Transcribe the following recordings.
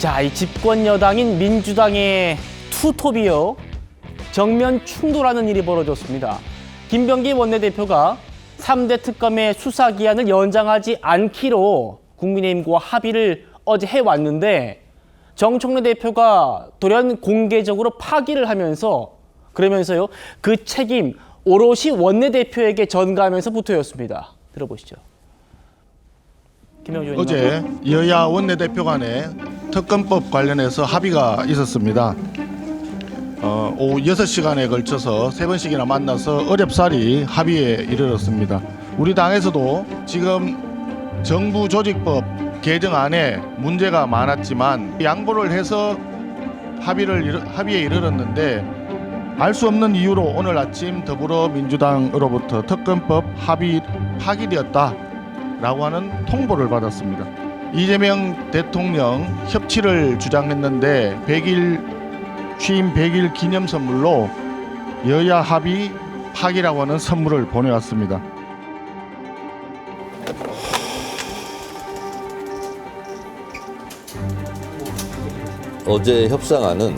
자, 이 집권 여당인 민주당의 투톱이요. 정면 충돌하는 일이 벌어졌습니다. 김병기 원내대표가 3대 특검의 수사 기한을 연장하지 않기로 국민의힘과 합의를 어제 해왔는데 정청래 대표가 돌연 공개적으로 파기를 하면서 그러면서요 그 책임 오롯이 원내대표에게 전가하면서 부토였습니다. 들어보시죠. 김영주 의원님. 어제 여야 원내대표 간에 특검법 관련해서 합의가 있었습니다. 오후 6시간에 걸쳐서 3번씩이나 만나서 어렵사리 합의에 이르렀습니다. 우리 당에서도 지금 정부 조직법 개정안에 문제가 많았지만 양보를 해서 합의에 이르렀는데 알 수 없는 이유로 오늘 아침 더불어민주당으로부터 특검법 합의 파기되었다라고 하는 통보를 받았습니다. 이재명 대통령 협치를 주장했는데 취임 100일 기념 선물로 여야 합의 파기라고 하는 선물을 보내왔습니다. 어제 협상안은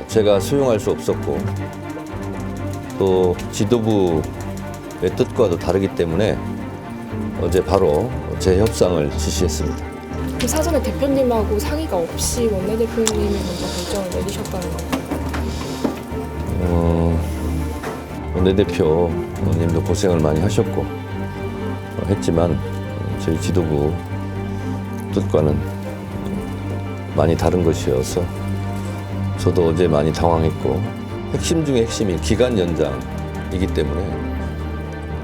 제가 수용할 수 없었고 또 지도부의 뜻과도 다르기 때문에 어제 바로 재협상을 지시했습니다. 그 사전에 대표님하고 상의가 없이 원내대표님이 먼저 결정을 내리셨다는 건가요? 원내대표님도 고생을 많이 하셨고 했지만 저희 지도부 뜻과는 많이 다른 것이어서 저도 어제 많이 당황했고 핵심 중에 핵심이 기간 연장이기 때문에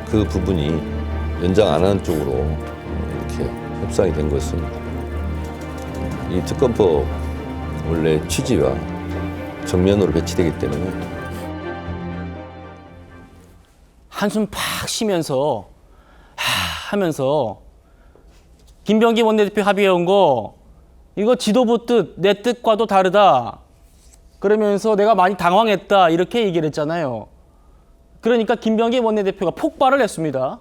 그 부분이 연장 안 하는 쪽으로 이렇게 협상이 된 것은 이 특검법 원래 취지와 정면으로 배치되기 때문에 한숨 팍 쉬면서 하면서 김병기 원내대표 합의해온 거 이거 지도부 뜻, 내 뜻과도 다르다. 그러면서 내가 많이 당황했다 이렇게 얘기를 했잖아요. 그러니까 김병기 원내대표가 폭발을 했습니다.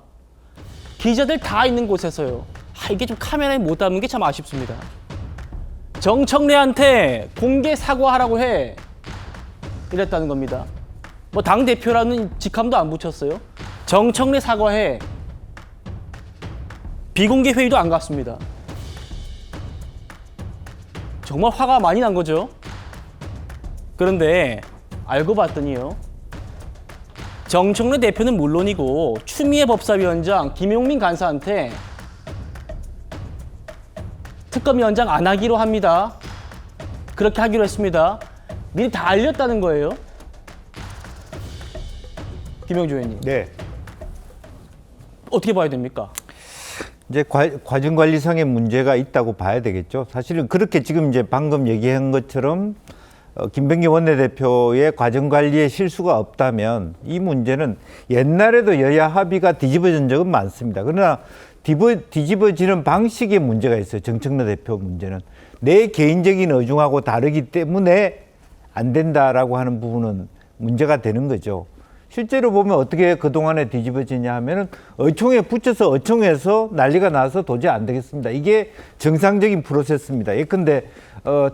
기자들 다 있는 곳에서요. 이게 좀 카메라에 못 담는 게 참 아쉽습니다. 정청래한테 공개 사과하라고 해. 이랬다는 겁니다. 뭐 당대표라는 직함도 안 붙였어요. 정청래 사과해. 비공개 회의도 안 갔습니다. 정말 화가 많이 난 거죠. 그런데 알고 봤더니요. 정청래 대표는 물론이고 추미애 법사위원장 김용민 간사한테 특검 연장 안 하기로 합니다. 그렇게 하기로 했습니다. 미리 다 알렸다는 거예요. 김영주 의원님. 네. 어떻게 봐야 됩니까? 이제 과정관리상의 문제가 있다고 봐야 되겠죠. 사실은 그렇게 지금 이제 방금 얘기한 것처럼 김병기 원내대표의 과정관리에 실수가 없다면 이 문제는 옛날에도 여야 합의가 뒤집어진 적은 많습니다. 그러나 뒤집어지는 방식에 문제가 있어요. 정청래 대표 문제는. 내 개인적인 의중하고 다르기 때문에 안 된다라고 하는 부분은 문제가 되는 거죠. 실제로 보면 어떻게 그동안에 뒤집어지냐 하면은 의총에 붙여서 의총에서 난리가 나서 도저히 안 되겠습니다. 이게 정상적인 프로세스입니다. 예컨대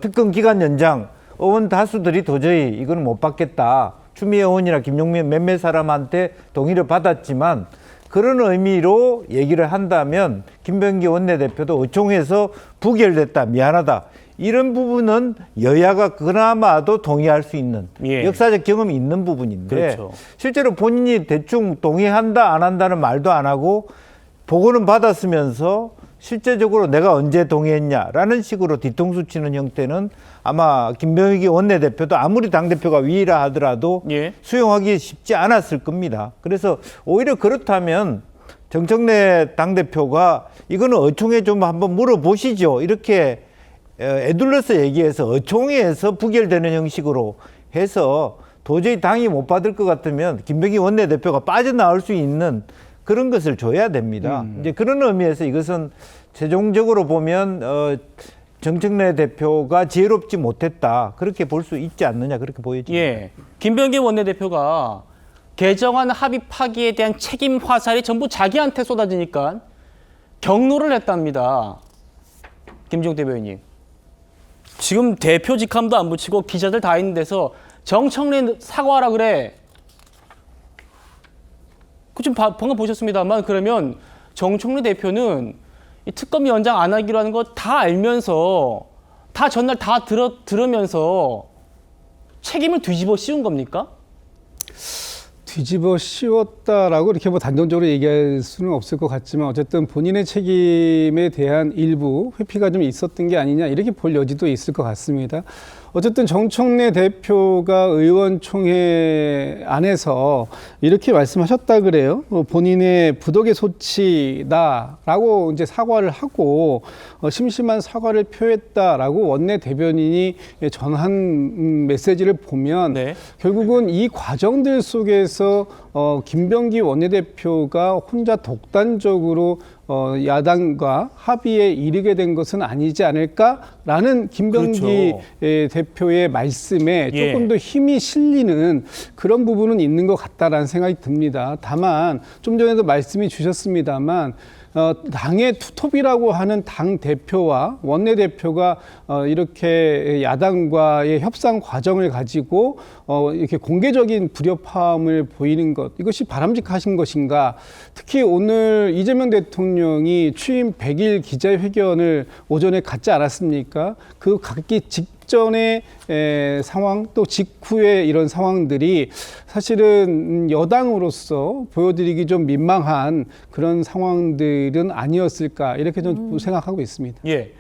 특검 기간 연장 의원 다수들이 도저히 이거는 못 받겠다. 추미애 의원이나 김용민 몇몇 사람한테 동의를 받았지만 그런 의미로 얘기를 한다면 김병기 원내대표도 의총에서 부결됐다. 미안하다. 이런 부분은 여야가 그나마도 동의할 수 있는 역사적 경험이 있는 부분인데 그렇죠. 실제로 본인이 대충 동의한다 안 한다는 말도 안 하고 보고는 받았으면서 실제적으로 내가 언제 동의했냐라는 식으로 뒤통수 치는 형태는 아마 김병기 원내대표도 아무리 당대표가 위이라 하더라도 수용하기 쉽지 않았을 겁니다. 그래서 오히려 그렇다면 정청래 당대표가 이거는 의총에 좀 한번 물어보시죠. 이렇게 애둘러서 얘기해서 의총에서 부결되는 형식으로 해서 도저히 당이 못 받을 것 같으면 김병기 원내대표가 빠져나올 수 있는 그런 것을 줘야 됩니다. 이제 그런 의미에서 이것은 최종적으로 보면 정청래 대표가 지혜롭지 못했다. 그렇게 볼 수 있지 않느냐 그렇게 보여집니다. 김병기 원내대표가 개정안 합의 파기에 대한 책임 화살이 전부 자기한테 쏟아지니까 경로를 했답니다. 김종대 의원님. 지금 대표 직함도 안 붙이고 기자들 다 있는 데서 정청래 사과하라 그래. 그 지금 방금 보셨습니다만 그러면 정청래 대표는 이 특검 연장 안 하기로 하는 거 다 알면서 다 전날 다 들으면서 책임을 뒤집어 씌운 겁니까? 뒤집어 씌웠다라고 이렇게 뭐 단정적으로 얘기할 수는 없을 것 같지만 어쨌든 본인의 책임에 대한 일부 회피가 좀 있었던 게 아니냐 이렇게 볼 여지도 있을 것 같습니다. 어쨌든 정청래 대표가 의원총회 안에서 이렇게 말씀하셨다 그래요. 본인의 부덕의 소치다라고 이제 사과를 하고 심심한 사과를 표했다라고 원내 대변인이 전한 메시지를 보면 네. 결국은 이 과정들 속에서 김병기 원내대표가 혼자 독단적으로 야당과 합의에 이르게 된 것은 아니지 않을까라는 김병기 대표의 말씀에 예. 조금 더 힘이 실리는 그런 부분은 있는 것 같다라는 생각이 듭니다. 다만 좀 전에도 말씀이 주셨습니다만 당의 투톱이라고 하는 당 대표와 원내 대표가 이렇게 야당과의 협상 과정을 가지고 이렇게 공개적인 불협화음을 보이는 것 이것이 바람직하신 것인가? 특히 오늘 이재명 대통령이 취임 100일 기자회견을 오전에 갖지 않았습니까? 그 갖기 직전의 상황 또 직후의 이런 상황들이 사실은 여당으로서 보여드리기 좀 민망한 그런 상황들은 아니었을까 이렇게 좀 생각하고 있습니다. 예.